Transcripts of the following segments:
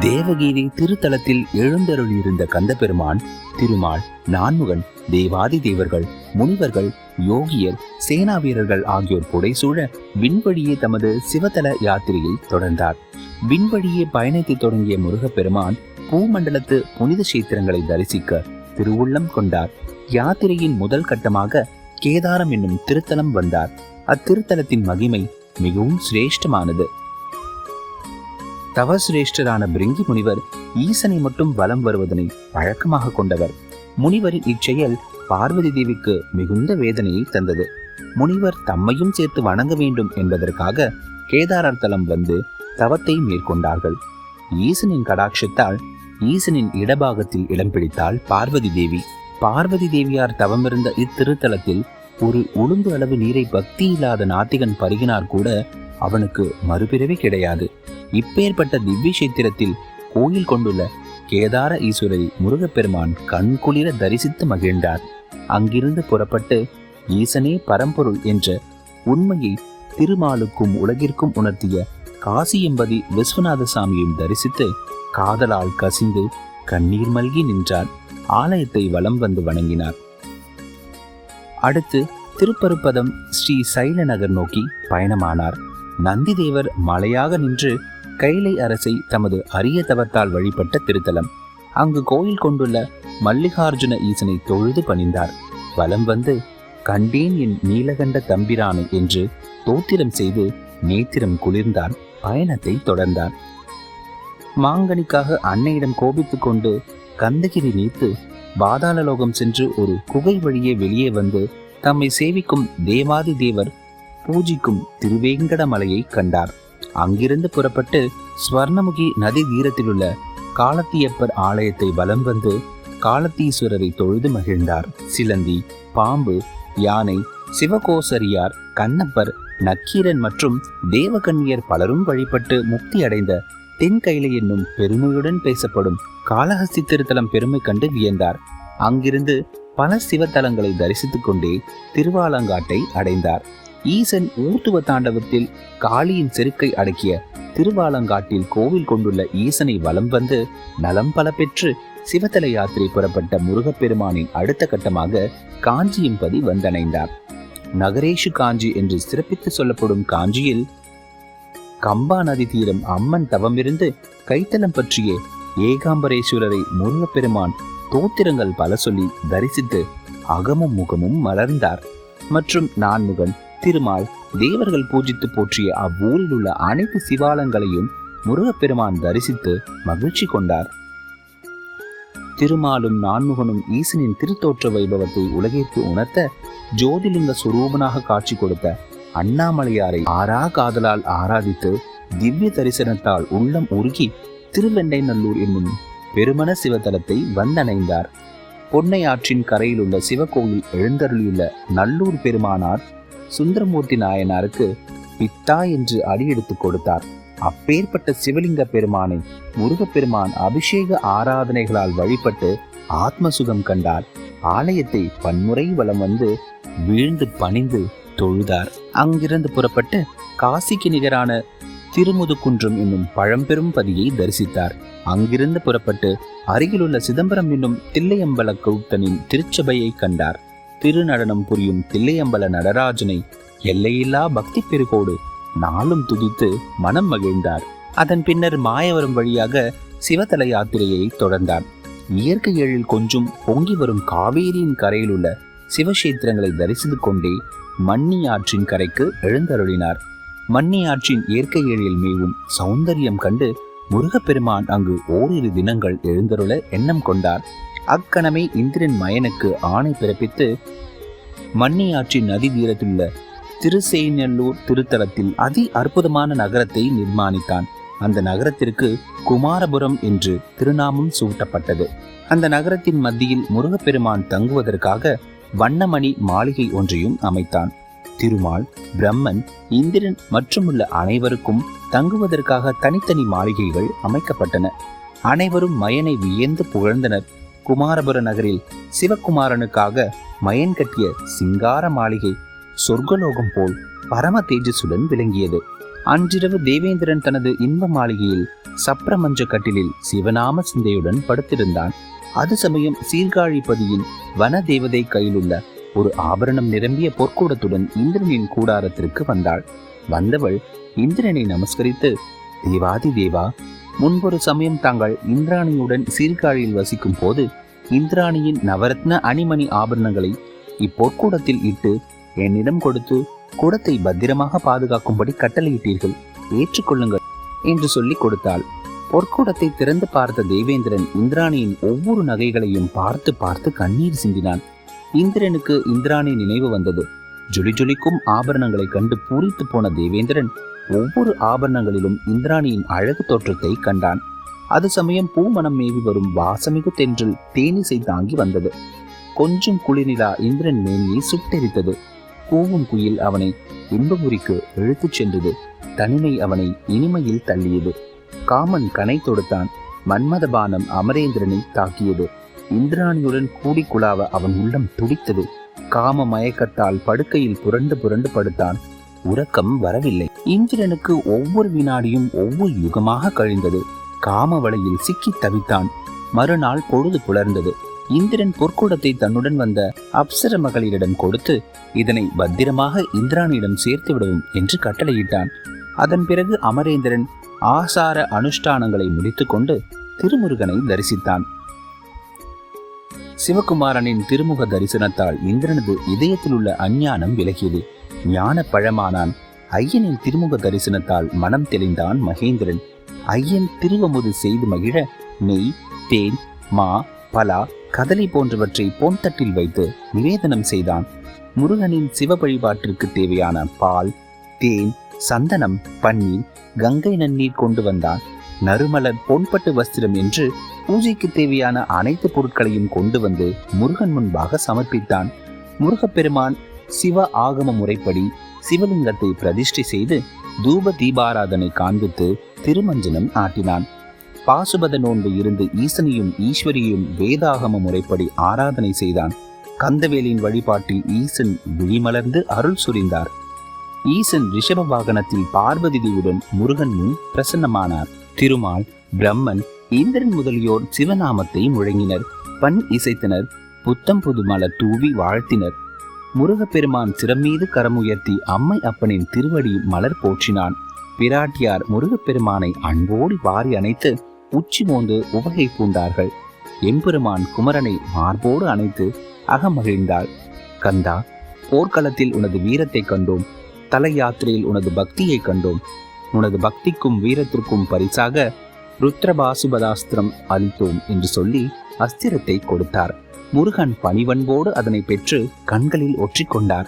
தேவகீதை திருத்தலத்தில் எழுந்தருளியிருந்த கந்தபெருமான், திருமால், நான்முகன், தேவாதி தேவர்கள், முனிவர்கள், யோகியர், சேனா வீரர்கள் ஆகியோர் புடைசூழ விண்வழியே தமது சிவத்தல யாத்திரையை தொடர்ந்தார். விண்வழியே பயணத்தை தொடங்கிய முருகப்பெருமான் பூமண்டலத்து புனித கஷேத்திரங்களை தரிசிக்க திருவுள்ளம் கொண்டார். யாத்திரையின் முதல் கட்டமாக கேதாரம் என்னும் திருத்தலம் வந்தார். அத்திருத்தலத்தின் மகிமை மிகவும் சிரேஷ்டமானது. தவசிரேஷ்டரான பிரிங்கி முனிவர் ஈசனை மட்டும் வலம் வருவதனை வழக்கமாக கொண்டவர். முனிவரின் இச்செயல் பார்வதி தேவிக்கு மிகுந்த வேதனையை தந்தது. முனிவர் தம்மையும் சேர்த்து வணங்க வேண்டும் என்பதற்காக கேதாரர் தலம் வந்து தவத்தை மேற்கொண்டார்கள். ஈசனின் கடாட்சத்தால் ஈசனின் இடபாகத்தில் இடம் பிடித்தாள் பார்வதி தேவி. பார்வதி தேவியார் தவமிருந்த இத்திருத்தலத்தில் ஒரு உளுந்து அளவு நீரை பக்தி இல்லாத நாத்திகன் பருகினார் கூட அவனுக்கு மறுபிறவி கிடையாது. இப்பேற்பட்ட திவ்ய கஷேத்திரத்தில் கோயில் கொண்டுள்ள கேதார ஈஸ்வரரை முருகப்பெருமான் கண்குளிர தரிசித்து மகிழ்ந்தார். அங்கிருந்து புறப்பட்டு ஈசனே பரம்பொருள் என்ற உண்மையை திருமாலுக்கும் உலகிற்கும் உணர்த்திய காசியம்பதி விஸ்வநாத சாமியையும் தரிசித்து காதலால் கசிந்து கண்ணீர் மல்கி நின்றார். ஆலயத்தை வலம் வந்து வணங்கினார். அடுத்து திருப்பருப்பதம் ஸ்ரீ சைல நகர் நோக்கி பயணமானார். நந்தி தேவர் மலையாக நின்று கைலை அரசை தமது அரிய தவத்தால் வழிபட்ட திருத்தலம். அங்கு கோயில் கொண்டுள்ள மல்லிகார்ஜுன ஈசனை தொழுது பணிந்தார். வலம் வந்து கண்டேன் என் நீலகண்ட தம்பிரானை என்று தோத்திரம் செய்து நேத்திரம் குளிர்ந்தார். பயணத்தை தொடர்ந்தார். மாங்கனிக்காக அன்னையிடம் கோபித்துக் கொண்டு கந்தகிரி நீத்து பாதாளலோகம் சென்று ஒரு குகை வழியே வெளியே வந்து தம்மை சேவிக்கும் தேவாதி தேவர் பூஜிக்கும் திருவேங்கடமலையை கண்டார். அங்கிருந்து புறப்பட்டு ஸ்வர்ணமுகி நதி தீரத்திலுள்ள காலத்தியப்பர் ஆலயத்தை வலம் வந்து காலத்தீஸ்வரரை தொழுது மகிழ்ந்தார். சிலந்தி, பாம்பு, யானை, சிவகோசரியார், கண்ணப்பர், நக்கீரன் மற்றும் தேவகன்னியர் பலரும் வழிபட்டு முக்தி அடைந்த தென்கைலை என்னும் பெருமையுடன் பேசப்படும் காளஹஸ்தி திருத்தலம் பெருமை கண்டு வியந்தார். அங்கிருந்து பல சிவத்தலங்களை தரிசித்துக் கொண்டே திருவாலங்காட்டை அடைந்தார். ஈசன் ஊர்த்துவ தாண்டவத்தில் காளியின் செருக்கை அடக்கிய திருவாலங்காட்டில் கோவில் கொண்டுள்ள ஈசனை வலம் வந்து நலம் பல பெற்று சிவத்தல யாத்திரை புறப்பட்ட முருகப்பெருமானின் அடுத்த கட்டமாக காஞ்சியம்பதி வந்தடைந்தார். நகரேஷு காஞ்சி என்று சிறப்பித்து சொல்லப்படும் காஞ்சியில் கம்பா நதி தீரம் அம்மன் தவமிருந்து கைத்தலம் பற்றிய ஏகாம்பரேஸ்வரரை முருகப்பெருமான் தோத்திரங்கள் பல சொல்லி தரிசித்து அகமும் முகமும் மலர்ந்தார். மற்றும் நான்முகன், திருமால், தேவர்கள் பூஜித்து போற்றிய அவ்வூரில் உள்ள அனைத்து சிவாலயங்களையும் முருகப்பெருமான் தரிசித்து மகிழ்ச்சி கொண்டார். திருமாலும் நான்முகனும் ஈசனின் திருத்தோற்ற வைபவத்தை உலகிற்கு உணர்த்த ஜோதிலிங்க சுரூபனாக காட்சி கொடுத்த அண்ணாமலையாரை ஆறா காதலால் ஆராதித்து திவ்ய தரிசனத்தால் உள்ளம் உருகி திருவெண்ணைநல்லூர் என்னும் பெருமன சிவத்தலத்தை வந்தடைந்தார். பொன்னை ஆற்றின் கரையில் உள்ள சிவகோயில் எழுந்தருளியுள்ள நல்லூர் பெருமானார் சுந்தரமூர்த்தி நாயனாருக்கு பித்தா என்று அடியெடுத்து கொடுத்தார். அப்பேற்பட்ட சிவலிங்க பெருமானை முருகப்பெருமான் அபிஷேக ஆராதனைகளால் வழிபட்டு ஆத்மசுகம் கண்டார். ஆலயத்தை பன்முறை வலம் வந்து வீழ்ந்து பணிந்து தொழுதார். அங்கிருந்து புறப்பட்டு காசிக்கு நிகரான திருமுதுகுன்றம் என்னும் பழம்பெரும் பதியை தரிசித்தார். அங்கிருந்து புறப்பட்டு அருகிலுள்ள சிதம்பரம் என்னும் தில்லையம்பல கூத்தனின் திருச்சபையை கண்டார். திருநடனம் புரியும் தில்லையம்பல நடராஜனை எல்லையில்லா பக்தி பெருகோடு நாளும் துதித்து மனம் மகிழ்ந்தார். அதன் பின்னர் மாயவரம் வழியாக சிவத்தல யாத்திரையை தொடர்ந்தார். இயற்கை எழில் கொஞ்சம் பொங்கி வரும் காவேரியின் கரையில் உள்ள சிவக்ஷேத்திரங்களை தரிசித்துக் கொண்டே மன்னி ஆற்றின் கரைக்கு எழுந்தருளினார். மன்னி ஆற்றின் இயற்கை எழில் மேவும் சௌந்தரியம் கண்டு முருகப்பெருமான் அங்கு ஓரிரு தினங்கள் எழுந்தருள எண்ணம் கொண்டார். அக்கணமே இந்திரன் மயனுக்கு ஆணை பிறப்பித்து மன்னி ஆற்றின் நதி தீரத்திலுள்ள திருசெய்நல்லூர் திருத்தலத்தில் அதி அற்புதமான நகரத்தை நிர்மாணித்தான். அந்த நகரத்திற்கு குமாரபுரம் என்று திருநாமம் சூட்டப்பட்டது. அந்த நகரத்தின் மத்தியில் முருகப்பெருமான் தங்குவதற்காக வண்ணமணி மாளிகை ஒன்றையும் அமைத்தான். திருமால், பிரம்மன், இந்திரன் மற்றும் உள்ள அனைவருக்கும் தங்குவதற்காக தனித்தனி மாளிகைகள் அமைக்கப்பட்டன. அனைவரும் மயனை வியந்து புகழ்ந்தனர். குமாரபுர நகரில் சிவகுமாரனுக்காக மயன் கட்டிய சிங்கார மாளிகை சொர்க்கலோகம் போல் பரம தேஜசுடன் விளங்கியது. அன்றிரவு தேவேந்திரன் தனது இன்ப மாளிகையில் சப்ரமஞ்ச கட்டிலில் சிவநாம சிந்தையுடன் படுத்திருந்தான். அது சமயம் சீர்காழிப்பதியின் வன தேவதை கையிலுள்ள ஒரு ஆபரணம் நிரம்பிய பொற்கூடத்துடன் இந்திரனின் கூடாரத்திற்கு வந்தாள். வந்தவள் இந்திரனை நமஸ்கரித்து, தேவாதி தேவா, முன்பொரு சமயம் தாங்கள் இந்திராணியுடன் சீர்காழியில் வசிக்கும் போது இந்திராணியின் நவரத்ன அணிமணி ஆபரணங்களை இப்பொற்கூடத்தில் இட்டு என்னிடம் கொடுத்து கூடத்தை பத்திரமாக பாதுகாக்கும்படி கட்டளையிட்டீர்கள், ஏற்றுக்கொள்ளுங்கள் என்று சொல்லி கொடுத்தாள். பொற்கூடத்தை திறந்து பார்த்த தேவேந்திரன் இந்திராணியின் ஒவ்வொரு நகைகளையும் பார்த்து பார்த்து கண்ணீர் சிந்தினான். இந்திரனுக்கு இந்திராணி நினைவு வந்தது. ஜொலி ஜொலிக்கும் ஆபரணங்களை கண்டு பூரித்து போன தேவேந்திரன் ஒவ்வொரு ஆபரணங்களிலும் இந்திராணியின் அழகு தோற்றத்தை கண்டான். அது சமயம் பூமணம் மேவி வரும் வாசமிகு தென்றல் தேனிசை தாங்கி வந்தது. கொஞ்சம் குளிர்நிலா இந்திரன் மேனியை சுட்டெரித்தது. கூவும் குயில் அவனை இன்பபுரிக்கு இழுத்துச் சென்றது. தனிமை அவனை இனிமையில் தள்ளியது. காமன் கனை தொடுத்தான். மன்மதபானம் அமரேந்திரனை தாக்கியது. இந்திராணியுடன் கூடி குழாவ அவன் உள்ளம் துடித்தது. காம மயக்கத்தால் படுக்கையில் புரண்டு புரண்டு படுத்தான். உறக்கம் வரவில்லை. இந்திரனுக்கு ஒவ்வொரு வினாடியும் ஒவ்வொரு யுகமாக கழிந்தது. காம வலையில் சிக்கி தவித்தான். மறுநாள் பொழுது புலர்ந்தது. இந்திரன் பொற்கூடத்தை தன்னுடன் வந்த அப்சர மகளிரிடம் கொடுத்து இதனை பத்திரமாக இந்திராணியிடம் சேர்த்து விடவும் என்று கட்டளையிட்டான். அதன் பிறகு அமரேந்திரன் ஆசார அனுஷ்டானங்களை முடித்துக்கொண்டு திருமுருகனை தரிசித்தான். சிவகுமாரனின் திருமுக தரிசனத்தால் இந்திரனது இதயத்தில் உள்ள அஞ்ஞானம் விலகியது. ஞான பழமானான். ஐயனின் திருமுக தரிசனத்தால் மனம் தெளிந்தான் மகேந்திரன். ஐயன் திருவமுது செய்து மகிழ நெய், தேன், மா, பலா, கதலி போன்றவற்றை பொன்தட்டில் வைத்து நிவேதனம் செய்தான். முருகனின் சிவ வழிபாட்டிற்கு தேவையான பால், தேன், சந்தனம், பன்னீர், கங்கை நன்னீர் கொண்டு வந்தான். நறுமலர், பொன்பட்டு வஸ்திரம் என்று பூஜைக்கு தேவையான அனைத்து பொருட்களையும் கொண்டு வந்து முருகன் முன்பாக சமர்ப்பித்தான். முருகப்பெருமான் சிவ ஆகம முறைப்படி சிவலிங்கத்தை பிரதிஷ்டை செய்து தூப தீபாராதனை காண்பித்து திருமஞ்சனம் ஆட்டினான். பாசுபத நோன்பு இருந்து ஈசனையும் ஈஸ்வரியையும் வேதாகம முறைப்படி ஆராதனை செய்தான். கந்தவேலின் வழிபாட்டில் ஈசன் விழிமலர்ந்து அருள் சுரிந்தார். ஈசன் ரிஷப வாகனத்தில் பார்வதி தேவியுடன் முருகன் முன் பிரசன்னமானார். திருமால், பிரம்மன், இந்திரன் முதலியோர் சிவநாமத்தை முழங்கினர். பண் இசைத்தனர். புத்தம் புது மலர் தூவி வாழ்த்தினர். முருகப்பெருமான் சிரம் மீது கரம் உயர்த்தி அம்மை அப்பனின் திருவடி மலர் போற்றினான். பிராட்டியார் முருகப்பெருமானை அன்போடு வாரி அணைத்து உச்சி மோந்து உவகை பூண்டார்கள். எம்பெருமான் குமரனை மார்போடு அணைத்து அகமகிழ்ந்தாள். கந்தா, போர்க்களத்தில் உனது வீரத்தை கண்டோம். தல யாத்திரையில் உனது பக்தியை கண்டோம். உனது பக்திக்கும் வீரத்திற்கும் பரிசாக ருத்ரபாசுபதாஸ்திரம் அளித்தோம் என்று சொல்லி அஸ்திரத்தை கொடுத்தார். முருகன் பணிவன்போடு அதனை பெற்று கண்களில் ஒற்றிக்கொண்டார்.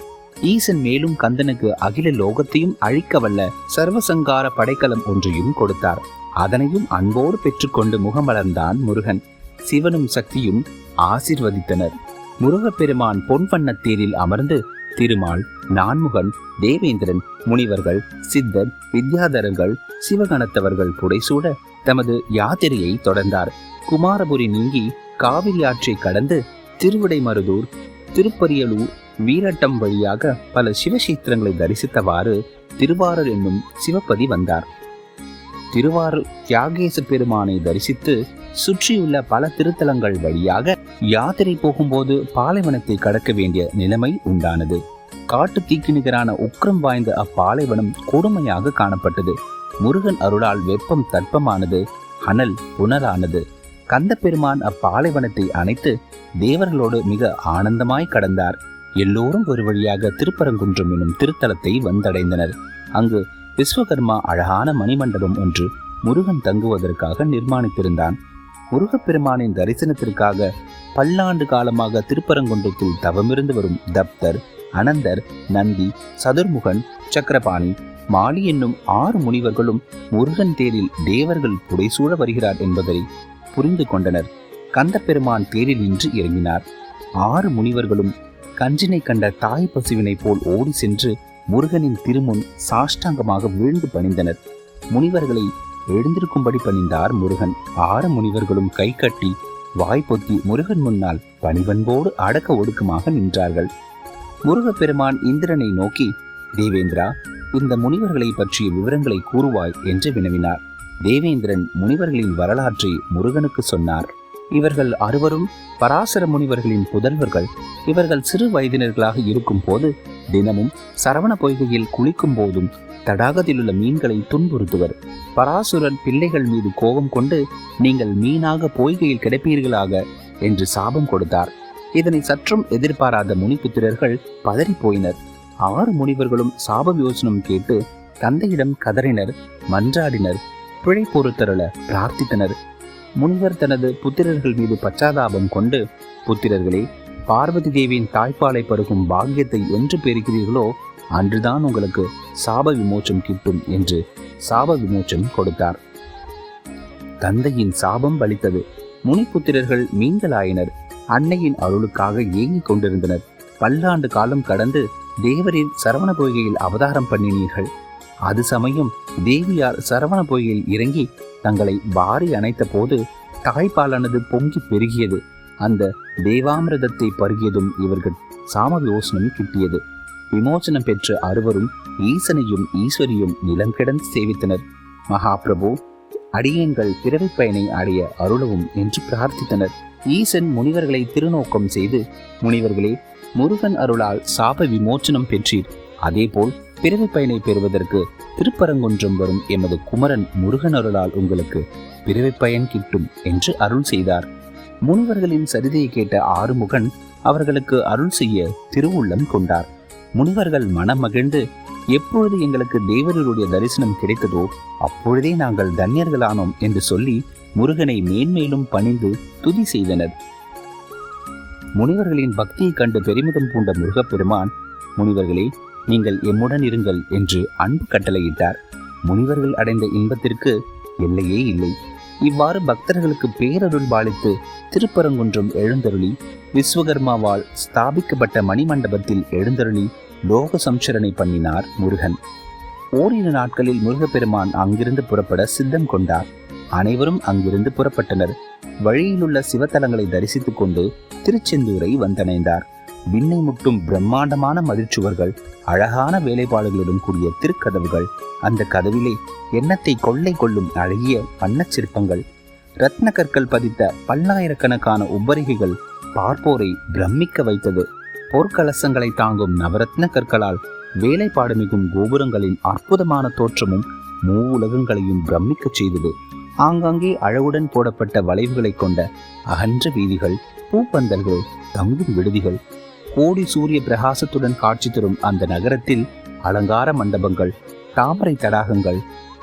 ஈசன் மேலும் கந்தனுக்கு அகில லோகத்தையும் அழிக்க வல்ல சர்வசங்கார படைக்கலம் ஒன்றையும் கொடுத்தார். அதனையும் அன்போடு பெற்றுக்கொண்டு முகமலர்ந்தான் முருகன். சிவனும் சக்தியும் ஆசிர்வதித்தனர். முருகப்பெருமான் பொன்வண்ண தேரில் அமர்ந்து திருமால், நான்முகன், தேவேந்திரன், முனிவர்கள், சித்தர், வித்யாதரர்கள், சிவகணத்தவர்கள் புடைசூட தமது யாத்திரையை தொடர்ந்தார். குமாரபுரி நீங்கி காவிரி ஆற்றை கடந்து திருவிடைமருதூர், திருப்பரியலூர், வீரட்டம் வழியாக பல சிவசேத்திரங்களை தரிசித்தவாறு திருவாரூர் என்னும் சிவப்பதி வந்தார். திருவாரூர் தியாகேச பெருமானை தரிசித்து சுற்றியுள்ள பல திருத்தலங்கள் வழியாக யாத்திரை போகும்போது பாலைவனத்தை கடக்க வேண்டிய நிலைமை உண்டானது. காட்டு தீக்கு நிகரான உக்கிரம் வாய்ந்த அப்பாலைவனம் கொடுமையாக காணப்பட்டது. முருகன் அருளால் வெப்பம் தட்பமானது, அனல் புனலானது. கந்த பெருமான் அப்பாலைவனத்தை அணைத்து தேவர்களோடு மிக ஆனந்தமாய் கடந்தார். எல்லோரும் ஒரு வழியாக திருப்பரங்குன்றம் எனும் திருத்தலத்தை வந்தடைந்தனர். அங்கு விஸ்வகர்மா அழகான மணிமண்டபம் ஒன்று முருகன் தங்குவதற்காக நிர்மாணித்திருந்தான். முருகப்பெருமானின் தரிசனத்திற்காக பல்லாண்டு காலமாக திருப்பரங்குன்றத்தில் தவமிருந்து வரும் தப்தர், அனந்தர், நந்தி, சதுர்முகன், சக்கரபாணி, மாலி என்னும் 6 முனிவர்களும் முருகன் தேரில் தேவர்கள் புடைசூழ வருகிறார் என்பதை புரிந்து கொண்டனர். கந்த பெருமான் தேரில் நின்று இறங்கினார். 6 முனிவர்களும் கஞ்சினை கண்ட தாய் பசுவினை போல் ஓடி சென்று முருகனின் திருமுன் சாஷ்டாங்கமாக வீழ்ந்து பணிந்தனர். முனிவர்களை எழுந்திருக்கும்படி பணிந்தார் முருகன். 6 முனிவர்களும் கை கட்டி வாய் பொத்தி முருகன் முன்னால் பணிவன்போடு அடக்க ஒடுக்கமாக நின்றார்கள். முருகப்பெருமான் இந்திரனை நோக்கி, தேவேந்திரா, இந்த முனிவர்களை பற்றிய விவரங்களை கூறுவாய் என்று வினவினார். தேவேந்திரன் முனிவர்களின் வரலாற்றை முருகனுக்கு சொன்னார். இவர்கள் அறுவரும் பராசர முனிவர்களின் புதல்வர்கள். இவர்கள் சிறு வயதினர்களாக இருக்கும் போது தினமும் சரவண பொய்கையில் குளிக்கும் போதும் தடாகத்தில் உள்ள மீன்களை துன்புறுத்துவர். பராசுரன் பிள்ளைகள் மீது கோபம் கொண்டு நீங்கள் மீனாக பொய்கையில் கிடைப்பீர்களாக என்று சாபம் கொடுத்தார். இதனை சற்றும் எதிர்பாராத முனிபுத்திரர்கள் பதறி போயினர். 6 முனிவர்களும் சாப யோசனம் கேட்டு தந்தையிடம் கதறினர், மன்றாடினர், பிழை பொறுத்தருள பிரார்த்தித்தனர். முனிவர் தனது புத்திரர்கள் மீது பச்சாதாபம் கொண்டு, புத்திரர்களே, பார்வதி தேவியின் தாய்ப்பாலை பருகும் பாக்கியத்தை என்று பெறுகிறீர்களோ அன்றுதான் உங்களுக்கு சாப விமோச்சம் கிட்டும் என்று சாப விமோச்சம் கொடுத்தார். தந்தையின் சாபம் பலித்தது. முனிபுத்திரர்கள் மீன்களாயினர். அன்னையின் அருளுக்காக ஏங்கிக் கொண்டிருந்தனர். பல்லாண்டு காலம் கடந்து தேவரின் சரவண பொய்கையில் அவதாரம் பண்ணினீர்கள். அது சமயம் தேவியார் சரவண பொய்கையில் இறங்கி தங்களை வாரி அணைத்த போது தாய்ப்பாலானது பொங்கி பெருகியது. அந்த தேவாமிரதத்தை பருகியதும் இவர்கள் சாம யோசனம் கிட்டியது. விமோசனம் பெற்ற அறுவரும் ஈசனையும் ஈஸ்வரியும் நிலம் கிடந்து சேவித்தனர். மகாபிரபு, அடியேன்கள் பிறவி பயனை அடைய அருளவும் என்று பிரார்த்தித்தனர். ஈசன் முனிவர்களை திருநோக்கம் செய்து, முனிவர்களே, முருகன் அருளால் சாப விமோச்சனம் பெற்றீர். அதேபோல் பிறவி பயனை பெறுவதற்கு திருப்பரங்குன்றம் வரும் எமது குமரன் முருகன் அருளால் உங்களுக்கு பிறவி பயன் கிட்டும் என்று அருள் செய்தார். முனிவர்களின் சரிதையை கேட்ட ஆறுமுகன் அவர்களுக்கு அருள் செய்ய திருவுள்ளம் கொண்டார். முனிவர்கள் மனம் மகிழ்ந்து, எப்பொழுது எங்களுக்கு தேவருடைய தரிசனம் கிடைத்ததோ அப்பொழுதே நாங்கள் தன்யர்களானோம் என்று சொல்லி முருகனை மேன்மேலும் பணிந்து துதி செய்தனர். முனிவர்களின் பக்தியை கண்டு பெருமிதம் பூண்ட முருகப்பெருமான், முனிவர்களே, நீங்கள் எம்முடன் இருங்கள் என்று அன்பு கட்டளையிட்டார். முனிவர்கள் அடைந்த இன்பத்திற்கு எல்லையே இல்லை. இவ்வாறு பக்தர்களுக்கு பேரருள் பாலித்து திருப்பரங்குன்றம் எழுந்தருளி விஸ்வகர்மாவால் ஸ்தாபிக்கப்பட்ட மணிமண்டபத்தில் எழுந்தருளி லோக சம்சரணை பண்ணினார் முருகன். ஓரிரு நாட்களில் முருகப்பெருமான் அங்கிருந்து புறப்பட சித்தம் கொண்டார். அனைவரும் அங்கிருந்து புறப்பட்டனர். வழியிலுள்ள சிவத்தலங்களை தரிசித்துக் கொண்டு திருச்செந்தூரை வந்தடைந்தார். விண்ணை முட்டும் பிரம்மாண்டமான மதிர்ச்சுவர்கள், அழகான வேலைப்பாடுகளுடன் கூடிய திருக்கதவுகள், அந்த கதவிலே எண்ணத்தை கொள்ளை கொள்ளும் அழகிய வண்ணச் சிற்பங்கள், ரத்ன கற்கள் பதித்த பல்லாயிரக்கணக்கான உப்பரிகைகள் பார்ப்போரை பிரமிக்க வைத்தது. பொற்கலசங்களை தாங்கும் நவரத்ன கற்களால் வேலைப்பாடு மிகும் கோபுரங்களின் அற்புதமான தோற்றமும் மூவுலகங்களையும் பிரமிக்கச் செய்தது. ஆங்காங்கே அழகுடன் போடப்பட்ட வளைவுகளை கொண்ட அகன்ற வீதிகள், பூப்பந்தல்கள், தங்கும் விடுதிகள், கோடி சூரிய பிரகாசத்துடன் காட்சி தரும் அந்த நகரத்தில் அலங்கார மண்டபங்கள், தாமரை தடாகங்கள்,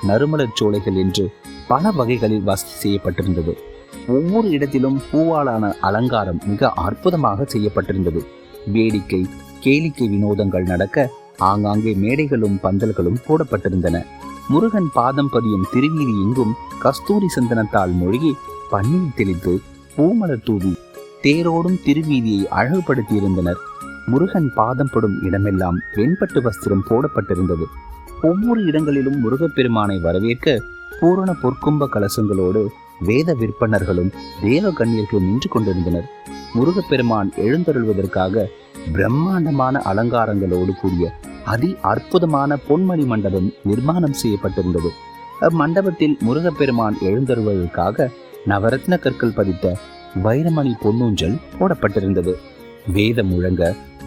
நறுமலர் சோலைகள் என்று பல வகைகளில் வசதி செய்யப்பட்டிருந்தது. ஒவ்வொரு இடத்திலும் பூவாலான அலங்காரம் மிக அற்புதமாக செய்யப்பட்டிருந்தது. வேடிக்கை கேளிக்கை வினோதங்கள் நடக்க ஆங்காங்கே மேடைகளும் பந்தல்களும் போடப்பட்டிருந்தன. முருகன் பாதம் பதியும் திருவீதி எங்கும் கஸ்தூரி சந்தனத்தால் மொழிகி பன்னீர் தெளித்து பூமலர் தூவி தேரோடும் திருவீதியை அழகுபடுத்தியிருந்தனர். முருகன் பாதம் படும் இடமெல்லாம் வெண்பட்டு வஸ்திரம் போடப்பட்டிருந்தது. ஒவ்வொரு இடங்களிலும் முருகப்பெருமானை வரவேற்க பூரண பொற்கும்ப கலசங்களோடு வேத விற்பனர்களும் தேவ கண்ணியர்களும் நின்று கொண்டிருந்தனர். முருகப்பெருமான் எழுந்தருள்வதற்காக பிரம்மாண்டமான அலங்காரங்களோடு கூடிய அதி அற்புதமான பொன்மணி மண்டபம் நிர்மாணம் செய்யப்பட்டிருந்தது. அம்மண்டபத்தில் முருகப்பெருமான் எழுந்தருள்வதற்காக நவரத்ன கற்கள் பதித்த வைரமணி பொன்னூஞ்சல் போடப்பட்டிருந்தது. வேதம் முழங்க,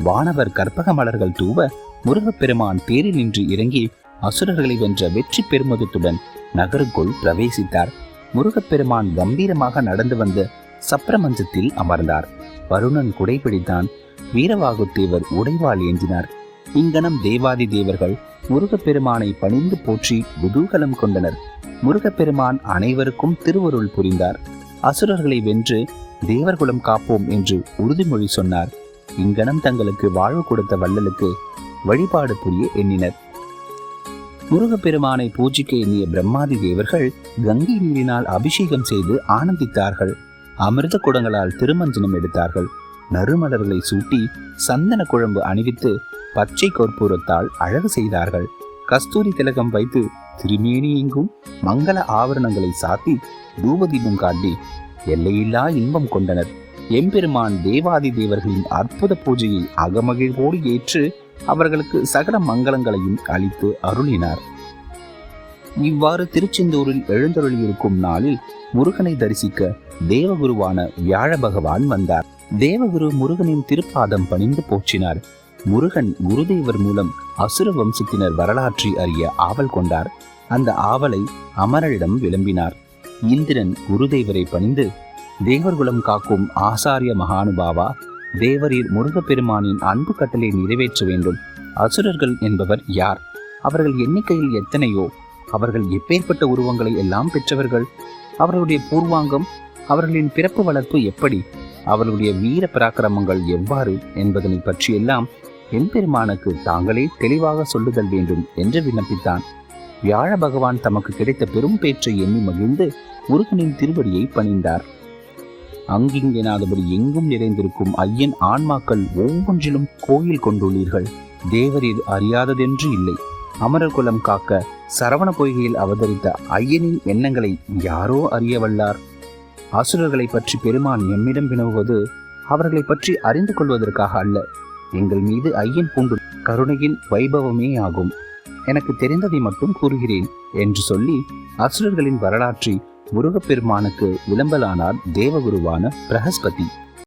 வானவர் கற்பக மலர்கள் தூவ, முருகப்பெருமான் தேரில் நின்று இறங்கி அசுரர்களை வென்ற வெற்றி பெருமதத்துடன் நகருக்குள் பிரவேசித்தார். முருகப்பெருமான் கம்பீரமாக நடந்து வந்து சப்ரமஞ்சத்தில் அமர்ந்தார். வருணன் குடைபிடித்தான். வீரவாகுத்தேவர் உடைவாள் ஏந்தினார். இங்கனம் தேவாதி தேவர்கள் முருகப்பெருமானை பணிந்து போற்றி குதூகலம் கொண்டனர். முருகப்பெருமான் அனைவருக்கும் திருவருள் புரிந்தார். அசுரர்களை வென்று தேவர்குலம் காப்போம் என்று உறுதிமொழி சொன்னார். இங்கனம் தங்களுக்கு வாழ்வு கொடுத்த வள்ளலுக்கு வழிபாடு புரிய எண்ணினர். முருகப்பெருமானை பூஜிக்க எண்ணிய பிரம்மாதி தேவர்கள் கங்கை நீரினால் அபிஷேகம் செய்து ஆனந்தித்தார்கள். அமிர்த குடங்களால் திருமஞ்சனம் எடுத்தார்கள். நறுமலர்களை சூட்டி சந்தன குழம்பு அணிவித்து பச்சை கற்பூரத்தால் அழகு செய்தார்கள். கஸ்தூரி திலகம் வைத்து திருமேனி எங்கும் மங்கள ஆவரணங்களை சாத்தி தூபதீபம் காட்டி எல்லையில்லா இன்பம் கொண்டனர். எம்பெருமான் தேவாதி தேவர்களின் அற்புத பூஜையை அகமகிழ்வோடு ஏற்று அவர்களுக்கு சகல மங்களங்களையும் அளித்து அருளினார். இவ்வாறு திருச்செந்தூரில் எழுந்தருளியிருக்கும் நாளில் முருகனை தரிசிக்க தேவகுருவான வியாழ பகவான் வந்தார். தேவகுரு முருகனின் திருப்பாதம் பணிந்து போற்றினார். முருகன் குருதேவர் மூலம் அசுர வம்சத்தினர் வரலாற்றை அறிய ஆவல் கொண்டார். அந்த ஆவலை அமரரிடம் விளம்பினார். இந்திரன் குருதேவரை பணிந்து, தேவர்குலம் காக்கும் ஆசாரிய மகானுபாவா, தேவரீர் முருகப்பெருமானின் அன்பு கட்டளை நிறைவேற்ற வேண்டும். அசுரர்கள் என்பவர் யார்? அவர்கள் எண்ணிக்கையில் எத்தனையோ? அவர்கள் எப்பேற்பட்ட உருவங்களை எல்லாம் பெற்றவர்கள்? அவர்களுடைய பூர்வாங்கம், அவர்களின் பிறப்பு வளர்ப்பு எப்படி, அவர்களுடைய வீர பராக்கிரமங்கள் எவ்வாறு என்பதனை பற்றியெல்லாம் எம்பெருமானுக்கு தாங்களே தெளிவாக சொல்லுதல் வேண்டும் என்று விண்ணப்பித்தான். வியாழ பகவான் தமக்கு கிடைத்த பெரும் பேற்றை எண்ணி மகிழ்ந்து முருகனின் திருவடியை பணிந்தார். அங்கிங்கெனாதபடி எங்கும் நிறைந்திருக்கும் ஐயன் ஆன்மாக்கள் ஒவ்வொன்றிலும் கோயில் கொண்டுள்ளீர்கள். தேவரீர் அறியாததென்று இல்லை. அமரர் குலம் காக்க சரவண பொய்கையில் அவதரித்த ஐயனின் எண்ணங்களை யாரோ அறிய வல்லார். அசுரர்களை பற்றி பெருமான் எம்மிடம் வினவுவது அவர்களை பற்றி அறிந்து கொள்வதற்காக அல்ல, எங்கள் மீது ஐயன் பூண்டு கருணையின் வைபவமே ஆகும். எனக்கு தெரிந்ததை மட்டும் கூறுகிறேன் என்று சொல்லி அசுரர்களின் வரலாற்றை முருகப்பெருமானுக்கு விளம்பலானார் தேவகுருவான பிரகஸ்பதி.